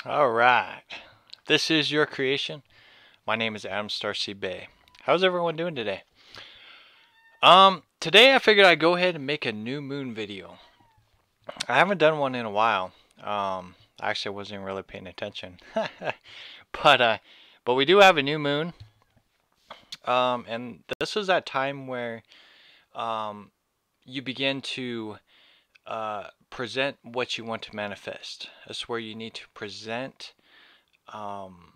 All right. This is your creation. My name is Starseed Bey. How's everyone doing today? Today I figured I'd go ahead and make a new moon video. I haven't done one in a while. Actually, I wasn't really paying attention. but uh, but we do have a new moon. And this is that time where um you begin to present what you want to manifest. That's where you need to um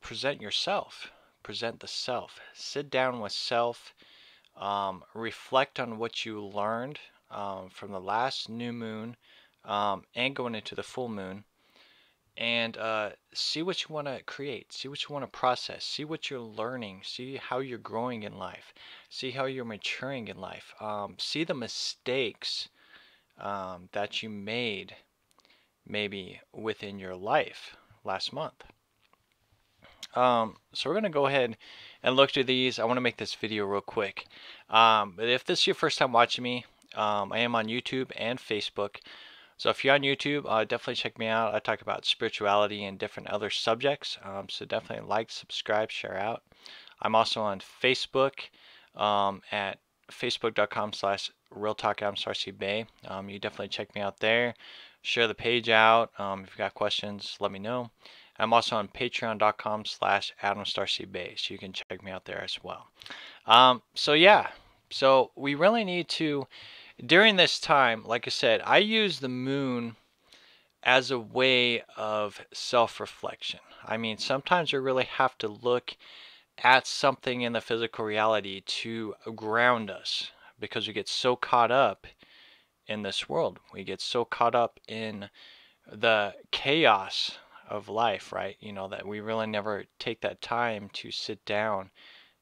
present yourself, present the self, sit down with self, reflect on what you learned from the last new moon and going into the full moon, and see what you want to create, see what you want to process, see what you're learning, see how you're growing in life, see how you're maturing in life, see the mistakes that you made maybe within your life last month. So we're going to go ahead and look through these. I want to make this video real quick. But if this is your first time watching me, I am on YouTube and Facebook. So if you're on YouTube, definitely check me out. I talk about spirituality and different other subjects. So definitely like, subscribe, share out. I'm also on Facebook at facebook.com/realtalk. You definitely check me out there. Share the page out. If you've got questions, let me know. I'm also on patreon.com/AdamStarseedBey, so you can check me out there as well. So yeah, so we really need to, during this time, like I said, I use the moon as a way of self-reflection. I mean, sometimes we really have to look at something in the physical reality to ground us because we get so caught up in this world. We get so caught up in the chaos of life, right? You know, that we really never take that time to sit down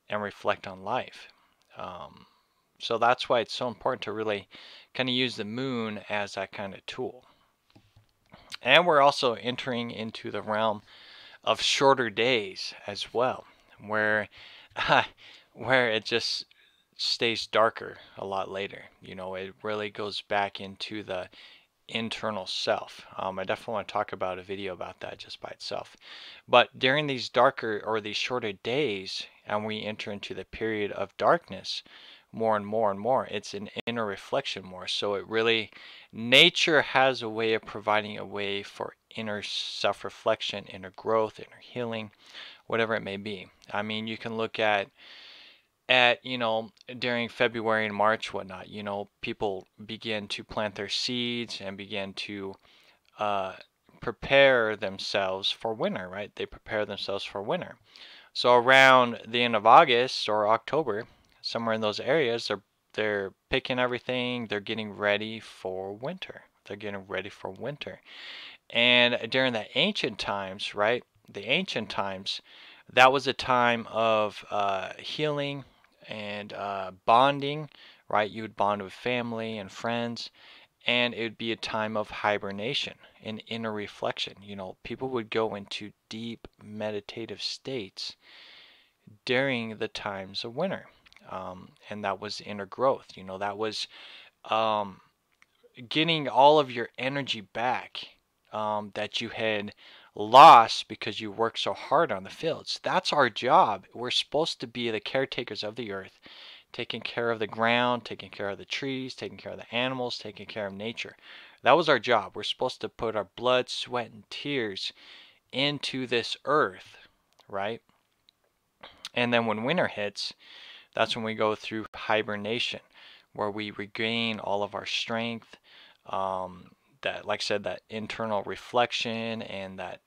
and reflect on life. So that's why it's so important to really kind of use the moon as that kind of tool. And we're also entering into the realm of shorter days as well, where where it just stays darker a lot later. You know, it really goes back into the internal self. I definitely want to talk about a video about that just by itself. But during these darker or these shorter days, and we enter into the period of darkness more and more and more, it's an inner reflection more. So it really, nature has a way of providing a way for inner self-reflection, inner growth, inner healing, whatever it may be. I mean, you can look at during February and March, whatnot, people begin to plant their seeds and begin to uh, prepare themselves for winter, right? They prepare themselves for winter. So around the end of August or October, somewhere in those areas, they're picking everything. They're getting ready for winter. They're getting ready for winter. And during the ancient times, right? The ancient times, that was a time of healing and bonding, right? You would bond with family and friends, and it would be a time of hibernation and inner reflection. People would go into deep meditative states during the times of winter, and that was inner growth. That was um, getting all of your energy back that you had lost because you worked so hard on the fields. That's our job. We're supposed to be the caretakers of the earth, taking care of the ground, taking care of the trees, taking care of the animals, taking care of nature. That was our job. We're supposed to put our blood, sweat, and tears into this earth, right? And then when winter hits, that's when we go through hibernation, where we regain all of our strength, that, like I said, that internal reflection and that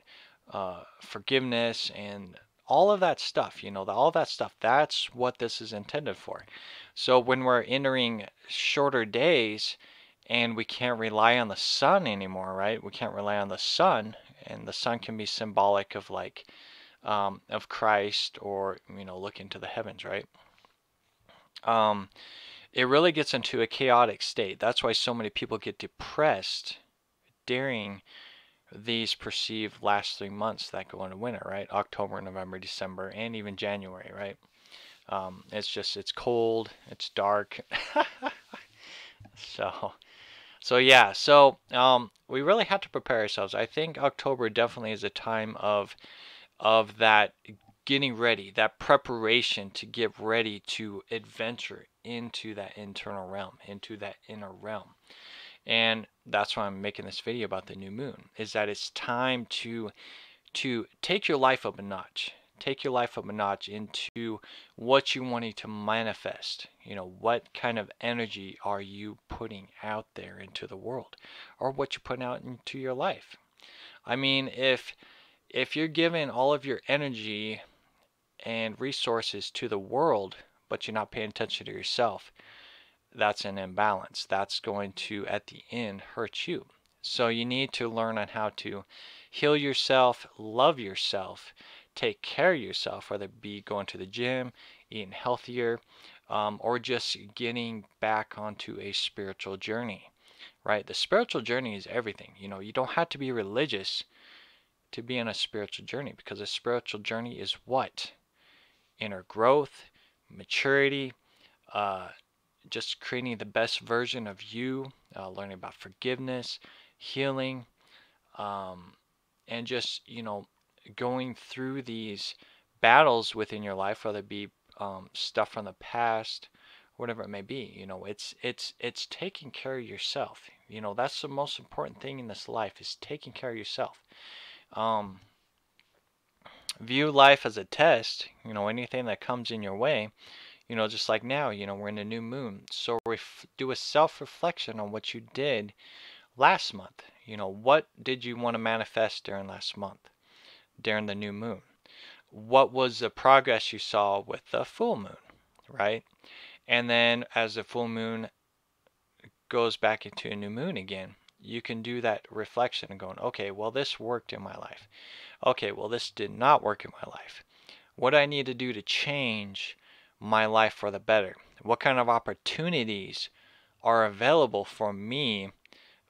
forgiveness and all of that stuff, all that stuff, that's what this is intended for. So when we're entering shorter days and we can't rely on the sun anymore, right? We can't rely on the sun, and the sun can be symbolic of of Christ, or, look into the heavens, right? It really gets into a chaotic state. That's why so many people get depressed during these perceived last 3 months that go into winter, right? October, November, December, and even January, right? It's cold, it's dark. So So yeah, so we really have to prepare ourselves. I think October definitely is a time of that getting ready, that preparation to get ready to adventure into that internal realm, into that inner realm. And that's why I'm making this video about the new moon, is that it's time to take your life up a notch. Take your life up a notch into what you wanting to manifest. You know, what kind of energy are you putting out there into the world, or what you're putting out into your life? I mean, if you're giving all of your energy and resources to the world, but you're not paying attention to yourself, that's an imbalance. That's going to, at the end, hurt you. So you need to learn on how to heal yourself, love yourself, take care of yourself, whether it be going to the gym, eating healthier, or just getting back onto a spiritual journey, right? The spiritual journey is everything. You know, you don't have to be religious to be on a spiritual journey, because a spiritual journey is what? Inner growth, maturity, uh, just creating the best version of you, learning about forgiveness, healing, um, and just, you know, going through these battles within your life, whether it be stuff from the past, whatever it may be. You know, it's taking care of yourself. You know, that's the most important thing in this life, is taking care of yourself. Um, View life as a test. You know, anything that comes in your way, you know, just like now, you know, we're in a new moon. So do a self-reflection on what you did last month. You know, what did you want to manifest during last month, during the new moon? What was the progress you saw with the full moon, right? And then as the full moon goes back into a new moon again, you can do that reflection and going, okay, well, this worked in my life. Okay, well, this did not work in my life. What do I need to do to change my life for the better? What kind of opportunities are available for me,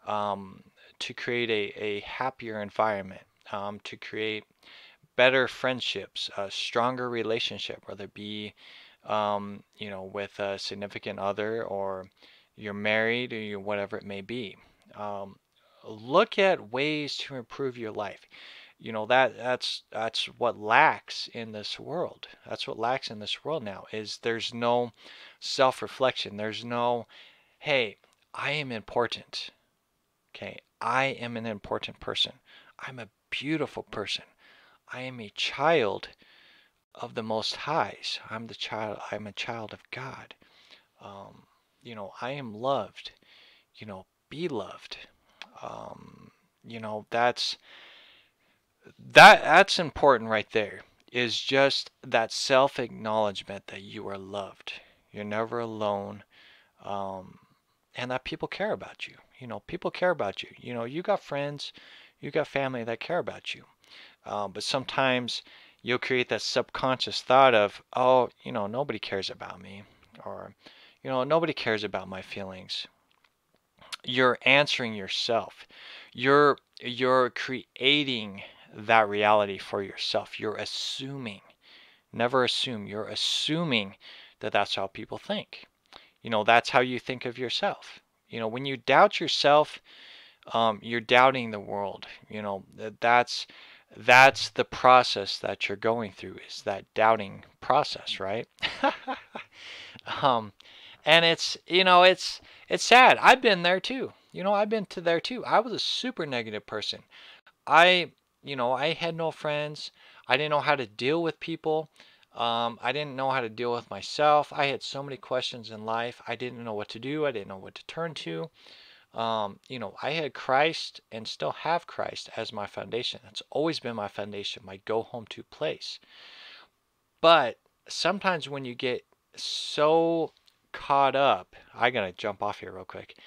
um, to create a happier environment, to create better friendships, a stronger relationship, whether it be, you know, with a significant other, or you're married, or you whatever it may be. Um, Look at ways to improve your life. You know, that's what lacks in this world. That's what lacks in this world now, is there's no self-reflection. There's no, hey, I am important. Okay, I am an important person. I'm a beautiful person. I am a child of the Most Highs. I'm a child of God. Um, you know, I am loved. You know, be loved. Um, you know, that's important right there. Is just that self-acknowledgement that you are loved. You're never alone. Um, and that people care about you. You know, people care about you. You know, you got friends, you got family that care about you. But sometimes you'll create that subconscious thought of, oh, you know, nobody cares about me, or, you know, nobody cares about my feelings. You're answering yourself. You're creating that reality for yourself. You're assuming. Never assume. You're assuming that that's how people think. You know, that's how you think of yourself. You know, when you doubt yourself, you're doubting the world. You know, that's the process that you're going through, is that doubting process, right? um, and it's, you know, it's sad. I've been there too. You know, I've been to there too. I was a super negative person. I, you know, I had no friends. I didn't know how to deal with people. I didn't know how to deal with myself. I had so many questions in life. I didn't know what to do. I didn't know what to turn to. You know, I had Christ and still have Christ as my foundation. That's always been my foundation, my go home to place. But sometimes when you get so caught up, I gotta jump off here real quick.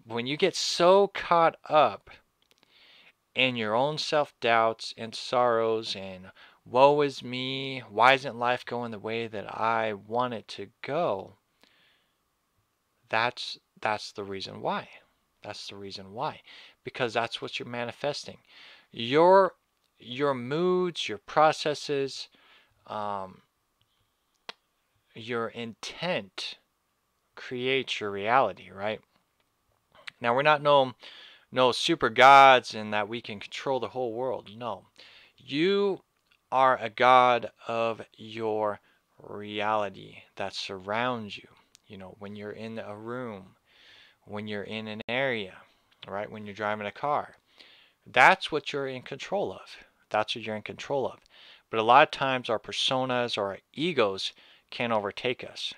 When you get so caught up in your own self doubts and sorrows and woe is me, why isn't life going the way that I want it to go? That's the reason why. That's the reason why. Because that's what you're manifesting. Your your moods, your processes, um, your intent creates your reality, right? Now we're not no super gods and that we can control the whole world. No. You are a god of your reality that surrounds you. You know, when you're in a room, when you're in an area, right? When you're driving a car. That's what you're in control of. That's what you're in control of. But a lot of times our personas or our egos can overtake us,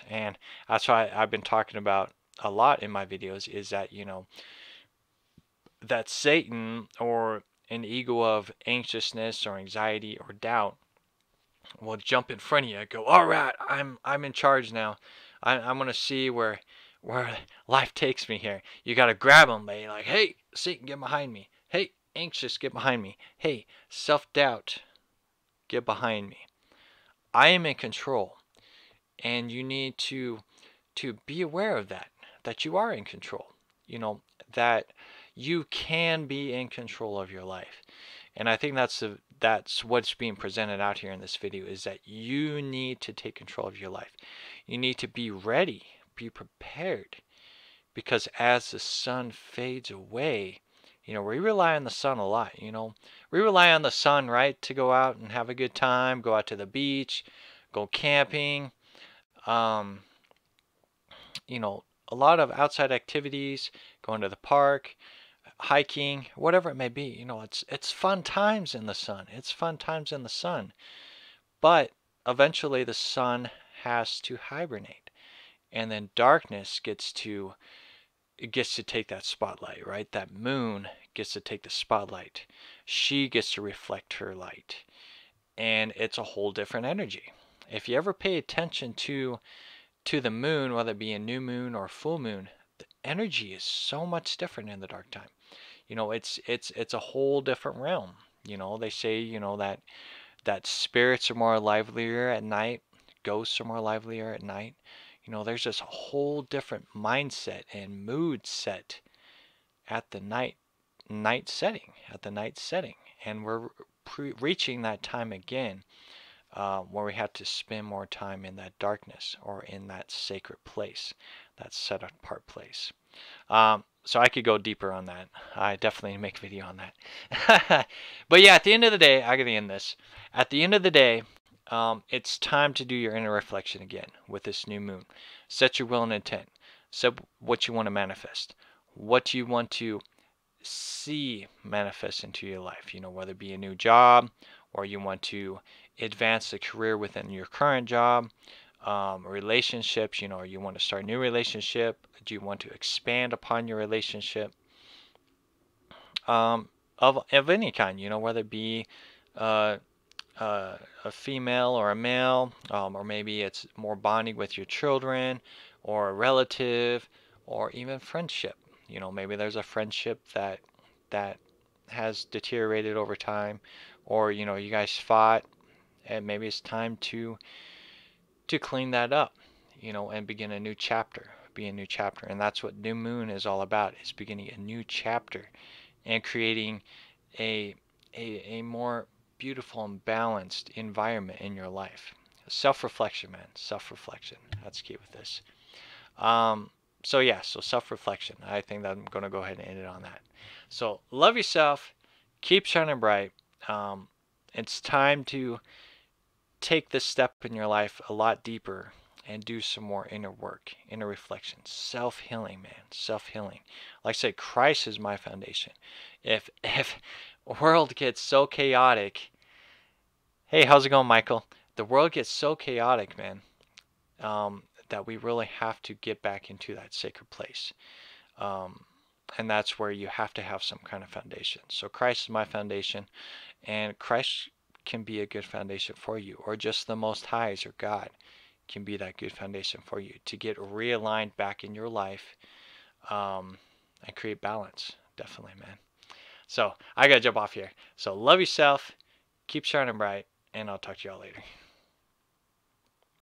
And that's why I've been talking about a lot in my videos is that, that Satan or an ego of anxiousness or anxiety or doubt will jump in front of you and go, all right, I'm in charge now. I'm gonna see where life takes me here. You gotta grab them, man. Like, hey, Satan, get behind me. Hey, anxious, get behind me. Hey, self-doubt, get behind me. I am in control, and you need to be aware of that you are in control. You know that you can be in control of your life. And I think that's what's being presented out here in this video is that you need to take control of your life. You need to be ready, be prepared, because as the sun fades away, we rely on the sun a lot. We rely on the sun, right, to go out and have a good time, go out to the beach, go camping, um, a lot of outside activities, going to the park, hiking, whatever it may be. It's fun times in the sun. It's fun times in the sun. But eventually the sun has to hibernate. And then darkness gets to take that spotlight, right? That moon gets to take the spotlight. She gets to reflect her light. And it's a whole different energy. If you ever pay attention to the moon, whether it be a new moon or a full moon, the energy is so much different in the dark time. It's a whole different realm. They say, that spirits are more livelier at night, ghosts are more livelier at night. There's this whole different mindset and mood set at the night setting, and we're reaching that time again, where we have to spend more time in that darkness or in that sacred place, that set apart place. So I could go deeper on that. I definitely make a video on that. But yeah, at the end of the day, I gotta end this. At the end of the day, it's time to do your inner reflection again with this new moon. Set your will and intent. Set what you want to manifest. What you want to see manifest into your life. Whether it be a new job or you want to advance a career within your current job, relationships, or you want to start a new relationship. Do you want to expand upon your relationship? Of any kind, whether it be uh, a female or a male, or maybe it's more bonding with your children or a relative or even friendship. Maybe there's a friendship that has deteriorated over time, or you guys fought and maybe it's time to clean that up, and begin a new chapter, and that's what new moon is all about, is beginning a new chapter and creating a a more beautiful and balanced environment in your life. Self-reflection, man. Self-reflection. That's key with this. So yeah, so self-reflection. I think that I'm going to go ahead and end it on that. So love yourself. Keep shining bright. It's time to take this step in your life a lot deeper and do some more inner work, inner reflection, self-healing, man, self-healing. Like I said, Christ is my foundation. If world gets so chaotic, hey, how's it going, Michael? The world gets so chaotic, man, that we really have to get back into that sacred place. And that's where you have to have some kind of foundation. So Christ is my foundation, and Christ can be a good foundation for you, or just the Most Highs or God can be that good foundation for you to get realigned back in your life, and create balance. Definitely, man. So I gotta jump off here. So love yourself, keep shining bright, and I'll talk to y'all later.